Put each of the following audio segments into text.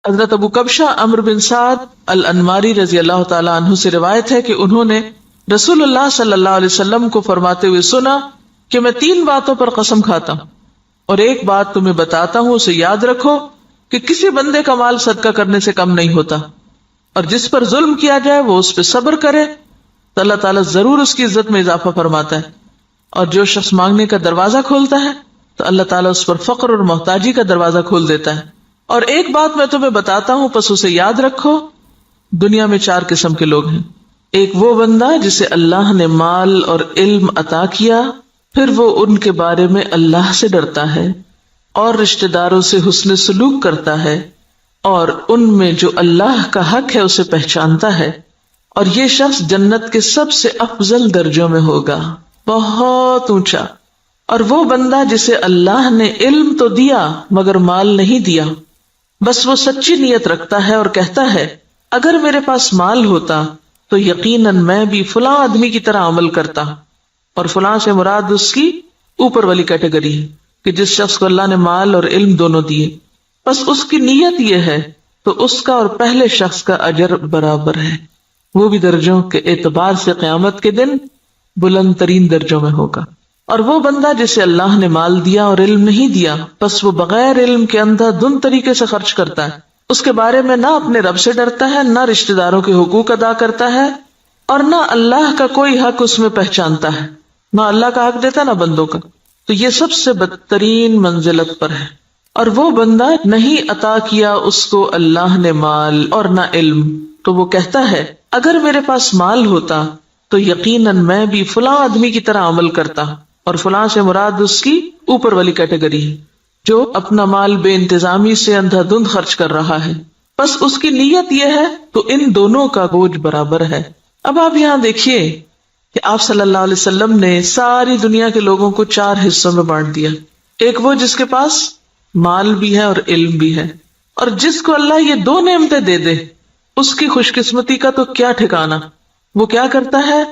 حضرت ابو کبشہ عمرو بن سعد الانماری رضی اللہ تعالی عنہ سے روایت ہے کہ انہوں نے رسول اللہ صلی اللہ علیہ وسلم کو فرماتے ہوئے سنا کہ میں 3 باتوں پر قسم کھاتا ہوں اور ایک بات تمہیں بتاتا ہوں، اسے یاد رکھو کہ کسی بندے کا مال صدقہ کرنے سے کم نہیں ہوتا، اور جس پر ظلم کیا جائے وہ اس پہ صبر کرے تو اللہ تعالیٰ ضرور اس کی عزت میں اضافہ فرماتا ہے، اور جو شخص مانگنے کا دروازہ کھولتا ہے تو اللہ تعالیٰ اس پر فقر اور محتاجی کا دروازہ کھول دیتا ہے۔ اور ایک بات میں تمہیں بتاتا ہوں، پس اسے یاد رکھو، دنیا میں 4 قسم کے لوگ ہیں۔ ایک وہ بندہ جسے اللہ نے مال اور علم عطا کیا، پھر وہ ان کے بارے میں اللہ سے ڈرتا ہے اور رشتہ داروں سے حسن سلوک کرتا ہے، اور ان میں جو اللہ کا حق ہے اسے پہچانتا ہے، اور یہ شخص جنت کے سب سے افضل درجوں میں ہوگا، بہت اونچا۔ اور وہ بندہ جسے اللہ نے علم تو دیا مگر مال نہیں دیا، بس وہ سچی نیت رکھتا ہے اور کہتا ہے اگر میرے پاس مال ہوتا تو یقیناً میں بھی فلاں آدمی کی طرح عمل کرتا، اور فلاں سے مراد اس کی اوپر والی کیٹیگری ہے کہ جس شخص کو اللہ نے مال اور علم دونوں دیے، بس اس کی نیت یہ ہے تو اس کا اور پہلے شخص کا اجر برابر ہے، وہ بھی درجوں کے اعتبار سے قیامت کے دن بلند ترین درجوں میں ہوگا۔ اور وہ بندہ جسے اللہ نے مال دیا اور علم نہیں دیا، بس وہ بغیر علم کے اندھا دھند طریقے سے خرچ کرتا ہے، اس کے بارے میں نہ اپنے رب سے ڈرتا ہے، نہ رشتہ داروں کے حقوق ادا کرتا ہے، اور نہ اللہ کا کوئی حق اس میں پہچانتا ہے، نہ اللہ کا حق دیتا نہ بندوں کا، تو یہ سب سے بدترین منزلت پر ہے۔ اور وہ بندہ نہیں عطا کیا اس کو اللہ نے مال اور نہ علم، تو وہ کہتا ہے اگر میرے پاس مال ہوتا تو یقیناً میں بھی فلاں آدمی کی طرح عمل کرتا، اور فلاں سے مراد اس کی اوپر والی کیٹیگری ہے جو اپنا مال بے انتظامی سے اندھا دھند خرچ کر رہا ہے، بس اس کی نیت یہ ہے تو ان دونوں کا بوجھ برابر ہے۔ اب آپ یہاں دیکھیے کہ آپ صلی اللہ علیہ وسلم نے ساری دنیا کے لوگوں کو 4 حصوں میں بانٹ دیا۔ ایک وہ جس کے پاس مال بھی ہے اور علم بھی ہے، اور جس کو اللہ یہ 2 نعمتیں دے دے اس کی خوش قسمتی کا تو کیا ٹھکانا۔ وہ کیا کرتا ہے؟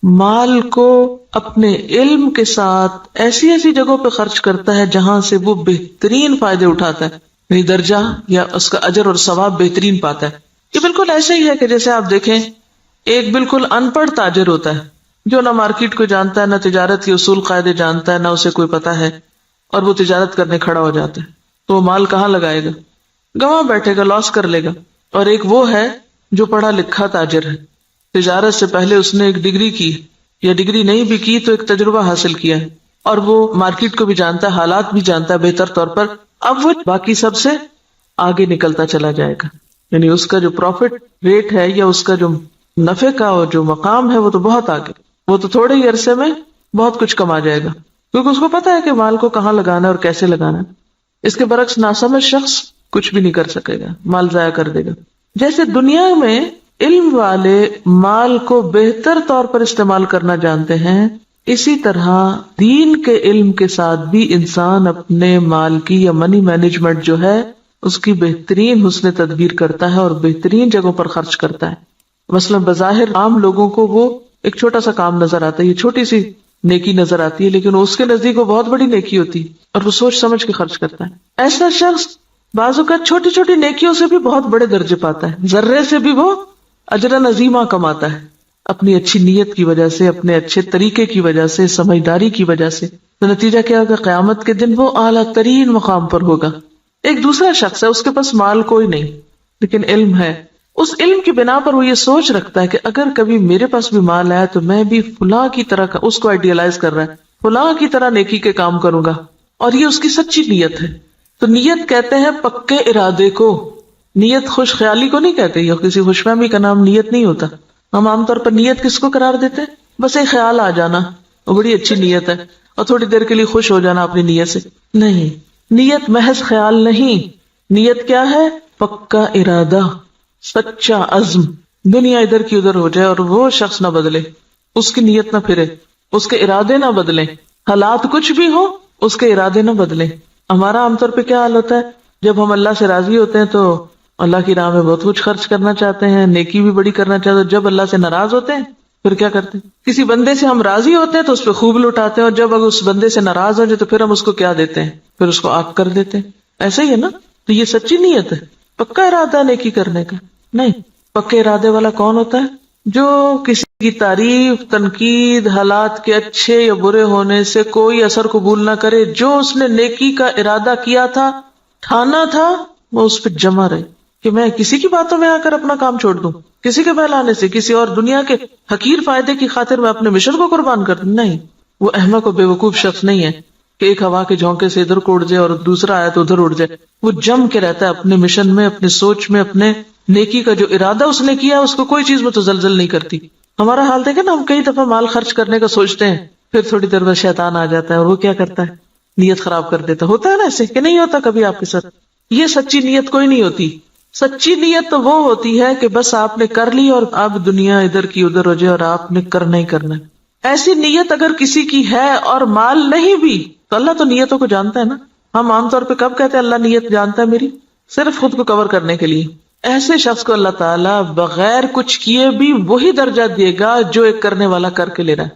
مال کو اپنے علم کے ساتھ ایسی ایسی جگہوں پہ خرچ کرتا ہے جہاں سے وہ بہترین فائدے اٹھاتا ہے، یعنی درجہ یا اس کا اجر اور ثواب بہترین پاتا ہے۔ یہ بالکل ایسے ہی ہے کہ جیسے آپ دیکھیں ایک بالکل ان پڑھ تاجر ہوتا ہے جو نہ مارکیٹ کو جانتا ہے، نہ تجارت کے اصول قاعدے جانتا ہے، نہ اسے کوئی پتا ہے، اور وہ تجارت کرنے کھڑا ہو جاتا ہے، تو وہ مال کہاں لگائے گا؟ گواں بیٹھے گا، لاس کر لے گا۔ اور ایک وہ ہے جو پڑھا لکھا تاجر ہے، تجارت سے پہلے اس نے ایک ڈگری کی، یا ڈگری نہیں بھی کی تو ایک تجربہ حاصل کیا ہے، اور وہ مارکیٹ کو بھی جانتا ہے، حالات بھی جانتا ہے بہتر طور پر، اب وہ باقی سب سے آگے نکلتا چلا جائے گا، یعنی اس کا جو پروفٹ ریٹ ہے یا اس کا جو نفع کا جو مقام ہے وہ تو بہت آگے، وہ تو تھوڑے ہی عرصے میں بہت کچھ کما جائے گا، کیونکہ اس کو پتا ہے کہ مال کو کہاں لگانا ہے اور کیسے لگانا ہے۔ اس کے برعکس ناسمجھ شخص کچھ بھی نہیں کر سکے گا، مال ضائع کر دے گا۔ جیسے دنیا میں علم والے مال کو بہتر طور پر استعمال کرنا جانتے ہیں، اسی طرح دین کے علم کے ساتھ بھی انسان اپنے مال کی یا منی مینجمنٹ جو ہے اس کی بہترین حسن تدبیر کرتا ہے اور بہترین جگہوں پر خرچ کرتا ہے۔ مثلا بظاہر عام لوگوں کو وہ ایک چھوٹا سا کام نظر آتا ہے، یہ چھوٹی سی نیکی نظر آتی ہے، لیکن اس کے نزدیک وہ بہت بڑی نیکی ہوتی ہے اور وہ سوچ سمجھ کے خرچ کرتا ہے۔ ایسا شخص بعض اوقات چھوٹی چھوٹی نیکیوں سے بھی بہت بڑے درجے پاتا ہے، ذرے سے بھی وہ اجر عظیمہ کماتا ہے، اپنی اچھی نیت کی وجہ سے، اپنے اچھے طریقے کی وجہ سے، سمجھداری کی وجہ سے۔ تو نتیجہ کیا ہوگا؟ قیامت کے دن وہ اعلیٰ ترین مقام پر ہوگا۔ ایک دوسرا شخص ہے، اس کے پاس مال کوئی نہیں لیکن علم ہے، اس علم کی بنا پر وہ یہ سوچ رکھتا ہے کہ اگر کبھی میرے پاس بھی مال آیا تو میں بھی فلاں کی طرح کا، اس کو آئیڈیالائز کر رہا ہے، فلاں کی طرح نیکی کے کام کروں گا، اور یہ اس کی سچی نیت ہے۔ تو نیت کہتے ہیں پکے ارادے کو، نیت خوش خیالی کو نہیں کہتے، یا کسی خوش فہمی کا نام نیت نہیں ہوتا۔ ہم عام طور پر نیت کس کو قرار دیتے ہیں؟ بس ایک خیال آ جانا، وہ بڑی اچھی نیت ہے، اور تھوڑی دیر کے لیے خوش ہو جانا اپنی نیت سے۔ نہیں، نیت محض خیال نہیں، نیت کیا ہے؟ پکا ارادہ، سچا عزم۔ دنیا ادھر کی ادھر ہو جائے اور وہ شخص نہ بدلے، اس کی نیت نہ پھرے، اس کے ارادے نہ بدلیں، حالات کچھ بھی ہو اس کے ارادے نہ بدلیں۔ ہمارا عام طور پہ کیا حال ہوتا ہے؟ جب ہم اللہ سے راضی ہوتے ہیں تو اللہ کی راہ میں بہت کچھ خرچ کرنا چاہتے ہیں، نیکی بھی بڑی کرنا چاہتے ہیں، جب اللہ سے ناراض ہوتے ہیں پھر کیا کرتے ہیں؟ کسی بندے سے ہم راضی ہوتے ہیں تو اس پہ خوب لٹاتے ہیں، اور جب اگر اس بندے سے ناراض ہو جائے تو پھر ہم اس کو کیا دیتے ہیں؟ پھر اس کو آگ کر دیتے ہیں۔ ایسا ہی ہے نا؟ تو یہ سچی نیت ہے، پکا ارادہ نیکی کرنے کا نہیں. پکے ارادے والا کون ہوتا ہے؟ جو کسی کی تعریف، تنقید، حالات کے اچھے یا برے ہونے سے کوئی اثر قبول نہ کرے. جو اس نے نیکی کا ارادہ کیا تھا، ٹھانا تھا، وہ اس پہ جمع رہے کہ میں کسی کی باتوں میں آ کر اپنا کام چھوڑ دوں، کسی کے بہلانے سے، کسی اور دنیا کے حقیر فائدے کی خاطر میں اپنے مشن کو قربان کر دوں. نہیں، وہ احمق و بے وقوف شخص نہیں ہے کہ ایک ہوا کے جھونکے سے ادھر کو اڑ جائے اور دوسرا آیا تو ادھر اڑ جائے. وہ جم کے رہتا ہے اپنے مشن میں، اپنے سوچ میں، اپنے نیکی کا جو ارادہ اس نے کیا اس کو کوئی چیز متزلزل نہیں کرتی. ہمارا حال دیکھیں نا، ہم کئی دفعہ مال خرچ کرنے کا سوچتے ہیں، پھر تھوڑی دیر بعد شیطان آ جاتا ہے اور وہ کیا کرتا ہے؟ نیت خراب کر دیتا. ہوتا ہے نا ایسے کہ نہیں ہوتا کبھی آپ کے ساتھ؟ یہ سچی نیت کوئی نہیں ہوتی. سچی نیت تو وہ ہوتی ہے کہ بس آپ نے کر لی اور اب دنیا ادھر کی ادھر ہو جائے اور آپ نے کرنا ہی کرنا ہے. ایسی نیت اگر کسی کی ہے اور مال نہیں بھی تو اللہ تو نیتوں کو جانتا ہے نا. ہم عام طور پہ کب کہتے ہیں اللہ نیت جانتا ہے میری؟ صرف خود کو کور کرنے کے لیے. ایسے شخص کو اللہ تعالیٰ بغیر کچھ کیے بھی وہی درجہ دے گا جو ایک کرنے والا کر کے لے رہا ہے.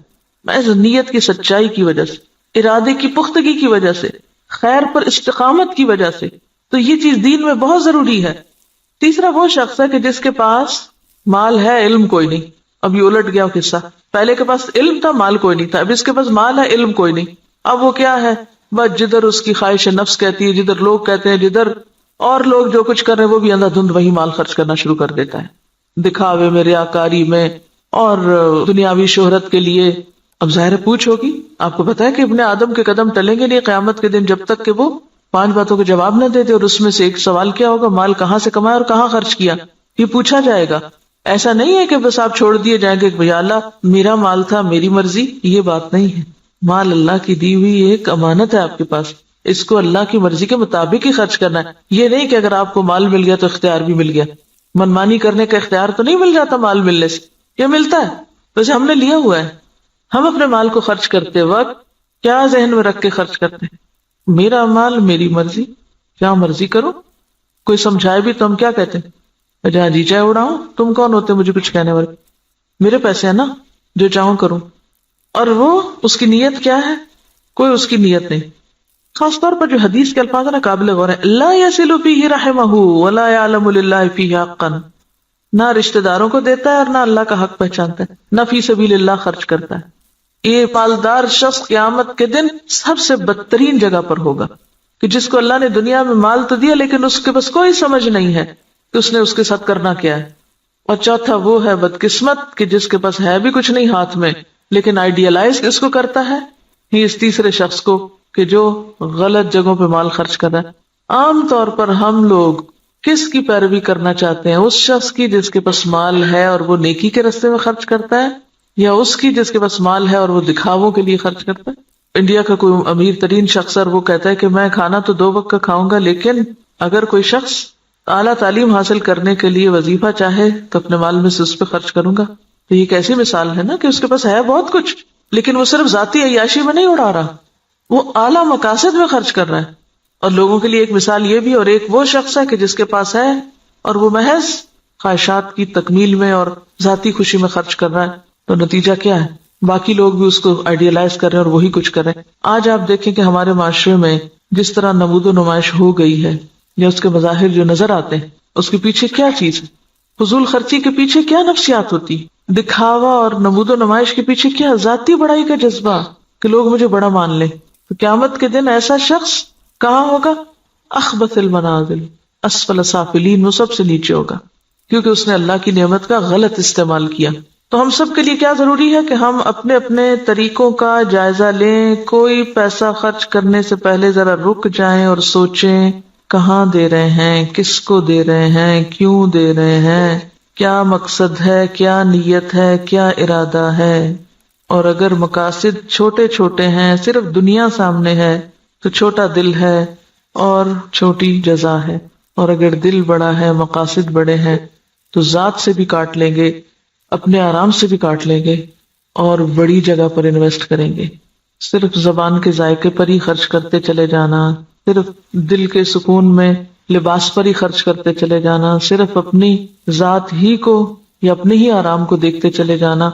محض نیت کی سچائی کی وجہ سے، ارادے کی پختگی کی وجہ سے، خیر پر استقامت کی وجہ سے. تو یہ چیز دین میں بہت ضروری ہے. تیسرا وہ شخص ہے کہ جس کے پاس مال ہے، علم کوئی نہیں. اب یہ الٹ گیا قصہ. پہلے کے پاس علم تھا، مال کوئی نہیں تھا. اب اس کے پاس مال ہے، علم کوئی نہیں. اب وہ کیا ہے؟ بس جدھر اس کی خواہش نفس کہتی ہے، جدھر لوگ کہتے ہیں، جدھر اور لوگ جو کچھ کر رہے ہیں وہ بھی اندھا دھند وہی مال خرچ کرنا شروع کر دیتا ہے، دکھاوے میں، ریاکاری میں اور دنیاوی شہرت کے لیے. اب ظاہر پوچھ ہوگی. آپ کو پتا ہے کہ ابن آدم کے قدم ٹلیں گے نہیں قیامت کے دن جب تک کہ وہ 5 باتوں کے جواب نہ دیتے. اور اس میں سے ایک سوال کیا ہوگا؟ مال کہاں سے کمایا اور کہاں خرچ کیا. یہ پوچھا جائے گا. ایسا نہیں ہے کہ بس آپ چھوڑ دیے جائیں گے کہ اللہ میرا مال تھا، میری مرضی. یہ بات نہیں ہے. مال اللہ کی دی ہوئی ایک امانت ہے آپ کے پاس، اس کو اللہ کی مرضی کے مطابق ہی خرچ کرنا ہے. یہ نہیں کہ اگر آپ کو مال مل گیا تو اختیار بھی مل گیا. منمانی کرنے کا اختیار تو نہیں مل جاتا مال ملنے سے. یہ ملتا ہے ویسے ہم نے لیا ہوا ہے. ہم اپنے مال کو خرچ کرتے وقت کیا ذہن میں رکھ کے خرچ کرتے ہیں؟ میرا مال، میری مرضی، کیا مرضی کرو. کوئی سمجھائے بھی تو ہم کیا کہتے ہیں؟ جہاں جی چاہے اڑاؤں. تم کون ہوتے مجھے کچھ کہنے والے؟ میرے پیسے ہیں نا، جو چاہوں کروں. اور وہ اس کی نیت کیا ہے؟ کوئی اس کی نیت نہیں. خاص طور پر جو حدیث کے الفاظ ہیں نا قابل غور ہیں. لا یصل فیہ رحمہ ولا یعلم للہ فیہ حقا. نہ رشتہ داروں کو دیتا ہے اور نہ اللہ کا حق پہچانتا ہے، نہ فی سبیل اللہ خرچ کرتا ہے. یہ مالدار شخص قیامت کے دن سب سے بدترین جگہ پر ہوگا کہ جس کو اللہ نے دنیا میں مال تو دیا لیکن اس کے بس کوئی سمجھ نہیں ہے کہ اس نے اس کے ساتھ کرنا کیا ہے. اور چوتھا وہ ہے بدقسمت کہ جس کے پاس ہے بھی کچھ نہیں ہاتھ میں لیکن آئیڈیالائز اس کو کرتا ہے. ہی اس تیسرے شخص کو کہ جو غلط جگہوں پہ مال خرچ کر رہا ہے. عام طور پر ہم لوگ کس کی پیروی کرنا چاہتے ہیں؟ اس شخص کی جس کے پاس مال ہے اور وہ نیکی کے راستے میں خرچ کرتا ہے، یا اس کی جس کے پاس مال ہے اور وہ دکھاووں کے لیے خرچ کرتا ہے؟ انڈیا کا کوئی امیر ترین شخص اور وہ کہتا ہے کہ میں کھانا تو 2 وقت کا کھاؤں گا، لیکن اگر کوئی شخص اعلیٰ تعلیم حاصل کرنے کے لیے وظیفہ چاہے تو اپنے مال میں سے اس پہ خرچ کروں گا. تو یہ ایک ایسی مثال ہے نا کہ اس کے پاس ہے بہت کچھ لیکن وہ صرف ذاتی عیاشی میں نہیں اڑا رہا، وہ اعلیٰ مقاصد میں خرچ کر رہا ہے. اور لوگوں کے لیے ایک مثال یہ بھی، اور ایک وہ شخص ہے کہ جس کے پاس ہے اور وہ محض خواہشات کی تکمیل میں اور ذاتی خوشی میں خرچ کر رہا ہے. تو نتیجہ کیا ہے؟ باقی لوگ بھی اس کو آئیڈیالائز کر رہے ہیں اور وہی کچھ کر رہے ہیں. آج آپ دیکھیں کہ ہمارے معاشرے میں جس طرح نمود و نمائش ہو گئی ہے یا اس کے مظاہر جو نظر آتے ہیں، اس کے پیچھے کیا چیز ہے؟ فضول خرچی کے پیچھے کیا نفسیات ہوتی؟ دکھاوا اور نمود و نمائش کے پیچھے کیا ذاتی بڑائی کا جذبہ کہ لوگ مجھے بڑا مان لیں. تو قیامت کے دن ایسا شخص کہاں ہوگا؟ اخبث المنازل اسفل سافلین، وہ سب سے نیچے ہوگا کیونکہ اس نے اللہ کی نعمت کا غلط استعمال کیا. تو ہم سب کے لیے کیا ضروری ہے کہ ہم اپنے اپنے طریقوں کا جائزہ لیں. کوئی پیسہ خرچ کرنے سے پہلے ذرا رک جائیں اور سوچیں کہاں دے رہے ہیں، کس کو دے رہے ہیں، کیوں دے رہے ہیں، کیا مقصد ہے، کیا نیت ہے، کیا ارادہ ہے. اور اگر مقاصد چھوٹے چھوٹے ہیں، صرف دنیا سامنے ہے تو چھوٹا دل ہے اور چھوٹی جزا ہے. اور اگر دل بڑا ہے، مقاصد بڑے ہیں تو ذات سے بھی کاٹ لیں گے، اپنے آرام سے بھی کاٹ لیں گے اور بڑی جگہ پر انویسٹ کریں گے. صرف زبان کے ذائقے پر ہی خرچ کرتے چلے جانا، صرف دل کے سکون میں لباس پر ہی خرچ کرتے چلے جانا، صرف اپنی ذات ہی کو یا اپنے ہی آرام کو دیکھتے چلے جانا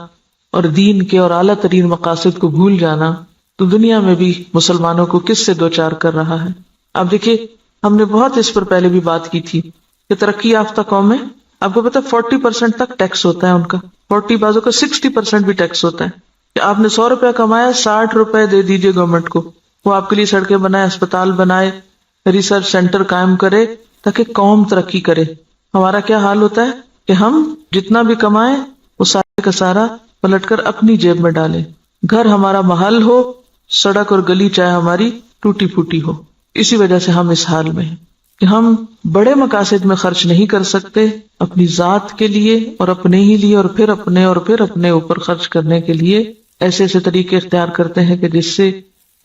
اور دین کے اور اعلیٰ ترین مقاصد کو بھول جانا، تو دنیا میں بھی مسلمانوں کو کس سے دوچار کر رہا ہے. اب دیکھیے، ہم نے بہت اس پر پہلے بھی بات کی تھی کہ ترقی یافتہ قومیں، آپ کو پتا 40% تک ٹیکس ہوتا ہے ان کا، 40 بازوں کا 60% بھی ٹیکس ہوتا ہے، کہ آپ نے 100 روپے کمایا 60 روپے دے دیجئے گورنمنٹ کو، وہ آپ کے لیے سڑکیں بنائے، اسپتال بنائے، ریسرچ سینٹر قائم کرے تاکہ قوم ترقی کرے۔ ہمارا کیا حال ہوتا ہے کہ ہم جتنا بھی کمائیں وہ سارے کا سارا پلٹ کر اپنی جیب میں ڈالیں، گھر ہمارا محل ہو، سڑک اور گلی چاہے ہماری ٹوٹی پھوٹی ہو۔ اسی وجہ سے ہم اس حال میں ہیں کہ ہم بڑے مقاصد میں خرچ نہیں کر سکتے، اپنی ذات کے لیے اور اپنے ہی لیے، اور پھر اپنے اوپر خرچ کرنے کے لیے ایسے ایسے طریقے اختیار کرتے ہیں کہ جس سے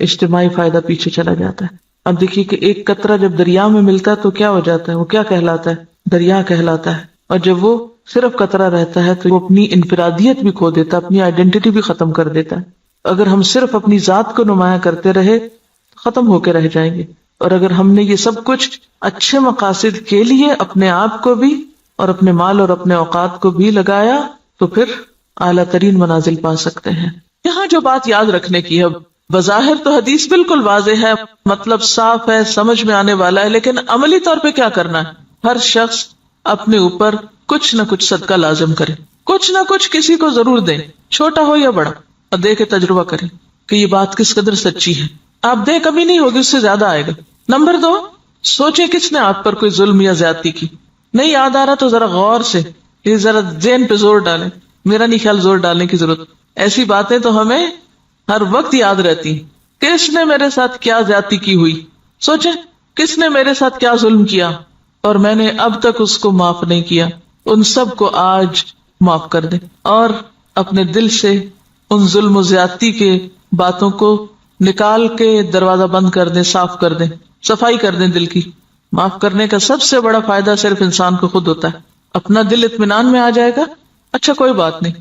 اجتماعی فائدہ پیچھے چلا جاتا ہے۔ اب دیکھیے کہ ایک قطرہ جب دریا میں ملتا ہے تو کیا ہو جاتا ہے، وہ کیا کہلاتا ہے، دریا کہلاتا ہے، اور جب وہ صرف قطرہ رہتا ہے تو وہ اپنی انفرادیت بھی کھو دیتا ہے، اپنی آئیڈینٹی بھی ختم کر دیتا ہے۔ اگر ہم صرف اپنی ذات کو نمایاں کرتے رہے تو ختم ہو کے رہ جائیں گے، اور اگر ہم نے یہ سب کچھ اچھے مقاصد کے لیے اپنے آپ کو بھی اور اپنے مال اور اپنے اوقات کو بھی لگایا تو پھر اعلیٰ ترین منازل پا سکتے ہیں۔ یہاں جو بات یاد رکھنے کی ہے، بظاہر تو حدیث بالکل واضح ہے، مطلب صاف ہے، سمجھ میں آنے والا ہے، لیکن عملی طور پہ کیا کرنا ہے؟ ہر شخص اپنے اوپر کچھ نہ کچھ صدقہ لازم کرے، کچھ نہ کچھ کسی کو ضرور دیں، چھوٹا ہو یا بڑا، اور دے کے تجربہ کریں کہ یہ بات کس قدر سچی ہے۔ آپ دے کمی نہیں ہوگی، اس سے زیادہ آئے گا۔ نمبر 2، سوچیں کس نے آپ پر کوئی ظلم یا زیادتی کی، نہیں یاد آ رہا تو ذرا غور سے یہ ذرا ذہن پہ زور ڈالیں، میرا نہیں خیال زور ڈالنے کی ضرورت، ایسی باتیں تو ہمیں ہر وقت یاد رہتی ہیں۔ کس نے میرے ساتھ کیا زیادتی کی ہوئی، سوچیں کس نے میرے ساتھ کیا ظلم کیا اور میں نے اب تک اس کو معاف نہیں کیا، ان سب کو آج معاف کر دیں، اور اپنے دل سے ان ظلم و زیادتی کے باتوں کو نکال کے دروازہ بند کر دیں، صاف کر دیں، صفائی کر دیں دل کی۔ معاف کرنے کا سب سے بڑا فائدہ صرف انسان کو خود ہوتا ہے، اپنا دل اطمینان میں آ جائے گا، اچھا کوئی بات نہیں،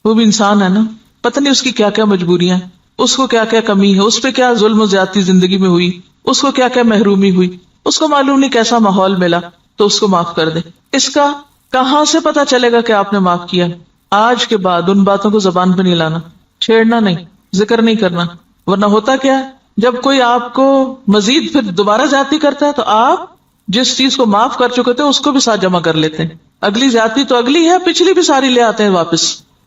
وہ بھی انسان ہے نا، پتہ نہیں اس کی کیا کیا مجبوریاں، اس کو کیا کیا کمی ہے، اس پہ کیا ظلم و زیادتی زندگی میں ہوئی، اس کو کیا کیا محرومی ہوئی، اس کو معلوم نہیں کیسا ماحول ملا، تو اس کو معاف کر دیں۔ اس کا کہاں سے پتا چلے گا کہ آپ نے معاف کیا؟ آج کے بعد ان باتوں کو زبان پہ نہیں لانا، چھیڑنا نہیں، ذکر نہیں کرنا، ورنہ ہوتا کیا ہے، جب کوئی آپ کو مزید پھر دوبارہ زیادتی کرتا ہے تو آپ جس چیز کو معاف کر چکے تھے اس کو بھی ساتھ جمع کر لیتے ہیں، اگلی زیادتی تو اگلی ہے، پچھلی بھی ساری لے آتے ہیں واپس۔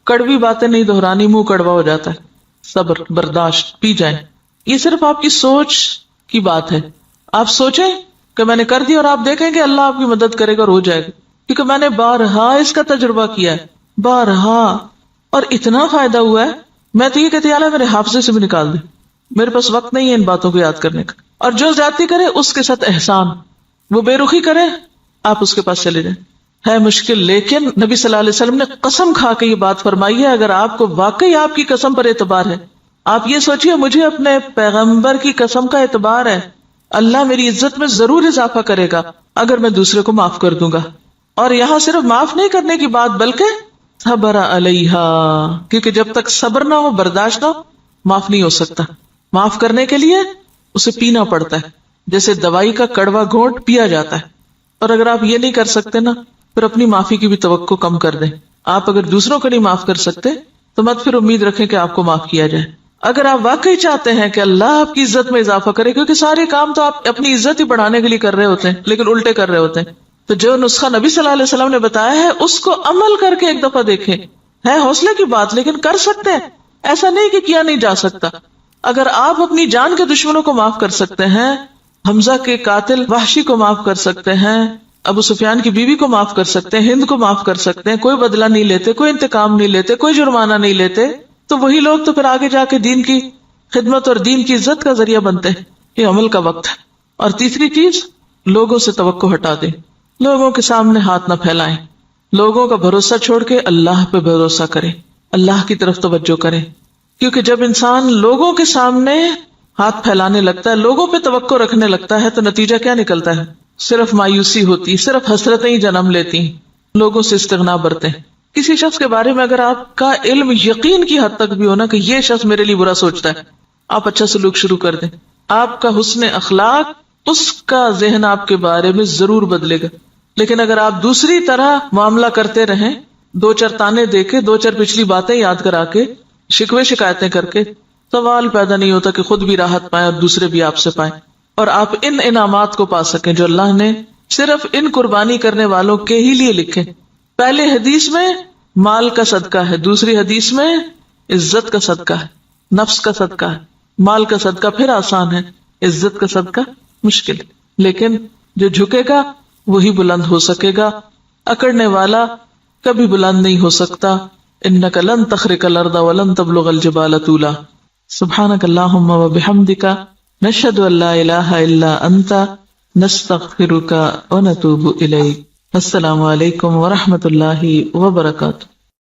کڑوی باتیں نہیں دہرانی، منہ کڑوا ہو جاتا ہے۔ صبر، برداشت، پی جائیں۔ یہ صرف آپ کی سوچ کی بات ہے، آپ سوچیں کہ میں نے کر دی، اور آپ دیکھیں کہ اللہ آپ کی مدد کرے گا اور ہو جائے گا، کیونکہ میں نے بارہا اس کا تجربہ کیا ہے، بارہا، اور اتنا فائدہ ہوا ہے، میں تو یہ کہتی اللہ میرے حافظے سے بھی نکال دے، میرے پاس وقت نہیں ہے ان باتوں کو یاد کرنے کا۔ اور جو زیادتی کرے اس کے ساتھ احسان، وہ بے رخی کرے، آپ اس کے پاس چلے جائیں۔ ہے مشکل، لیکن نبی صلی اللہ علیہ وسلم نے قسم کھا کے یہ بات فرمائی ہے، اگر آپ کو واقعی آپ کی قسم پر اعتبار ہے، آپ یہ سوچئے مجھے اپنے پیغمبر کی قسم کا اعتبار ہے، اللہ میری عزت میں ضرور اضافہ کرے گا اگر میں دوسرے کو معاف کر دوں گا۔ اور یہاں صرف معاف نہیں کرنے کی بات بلکہ صبر علیہا، کیونکہ جب تک صبر نہ ہو، برداشت نہ ہو، معاف نہیں ہو سکتا۔ معاف کرنے کے لیے اسے پینا پڑتا ہے، جیسے دوائی کا کڑوا گھونٹ پیا جاتا ہے۔ اور اگر آپ یہ نہیں کر سکتے نا، پھر اپنی معافی کی بھی توقع کم کر دیں۔ آپ اگر دوسروں کو نہیں معاف کر سکتے تو مت پھر امید رکھیں کہ آپ کو معاف کیا جائے۔ اگر آپ واقعی چاہتے ہیں کہ اللہ آپ کی عزت میں اضافہ کرے، کیونکہ سارے کام تو آپ اپنی عزت ہی بڑھانے کے لیے کر رہے ہوتے ہیں لیکن الٹے کر رہے ہوتے ہیں، تو جو نسخہ نبی صلی اللہ علیہ وسلم نے بتایا ہے اس کو عمل کر کے ایک دفعہ دیکھیں۔ ہے حوصلے کی بات لیکن کر سکتے ہیں، ایسا نہیں کہ کیا نہیں جا سکتا۔ اگر آپ اپنی جان کے دشمنوں کو معاف کر سکتے ہیں، حمزہ کے قاتل وحشی کو معاف کر سکتے ہیں، ابو سفیان کی بیوی کو معاف کر سکتے ہیں، ہند کو معاف کر سکتے ہیں، کوئی بدلہ نہیں لیتے، کوئی انتقام نہیں لیتے، کوئی جرمانہ نہیں لیتے، تو وہی لوگ تو پھر آگے جا کے دین کی خدمت اور دین کی عزت کا ذریعہ بنتے ہیں۔ یہ عمل کا وقت ہے۔ اور تیسری چیز، لوگوں سے توقع ہٹا دیں، لوگوں کے سامنے ہاتھ نہ پھیلائیں، لوگوں کا بھروسہ چھوڑ کے اللہ پہ بھروسہ کریں، اللہ کی طرف توجہ کریں، کیونکہ جب انسان لوگوں کے سامنے ہاتھ پھیلانے لگتا ہے، لوگوں پہ توقع رکھنے لگتا ہے، تو نتیجہ کیا نکلتا ہے؟ صرف مایوسی ہوتی، صرف حسرتیں ہی جنم لیتی، لوگوں سے استغنا برتے ہیں۔ کسی شخص کے بارے میں اگر آپ کا علم یقین کی حد تک بھی ہونا کہ یہ شخص میرے لیے برا سوچتا ہے، آپ اچھا سلوک شروع کر دیں، آپ کا حسن اخلاق اس کا ذہن آپ کے بارے میں ضرور بدلے گا۔ لیکن اگر آپ دوسری طرح معاملہ کرتے رہیں، دو چار تانے دے کے، دو چار پچھلی باتیں یاد کرا کے، شکوے شکایتیں کر کے، سوال پیدا نہیں ہوتا کہ خود بھی راحت پائیں اور دوسرے بھی آپ سے پائیں، اور آپ ان انعامات کو پا سکیں جو اللہ نے صرف ان قربانی کرنے والوں کے ہی لیے لکھے. پہلے حدیث میں مال کا صدقہ ہے، دوسری حدیث میں عزت کا صدقہ ہے، نفس کا صدقہ ہے. مال کا صدقہ پھر آسان ہے، عزت کا صدقہ مشکل. لیکن جو جھکے گا وہی بلند ہو سکے گا، اکڑنے والا کبھی بلند نہیں ہو سکتا. انک لن تخرق الارض ولن تبلغ الجبال طولا. سبحانک اللہم وبحمدک نشہد ان لا الہ الا انت نستغفرک ونتوب الیک. السلام علیکم ورحمۃ اللہ وبرکاتہ.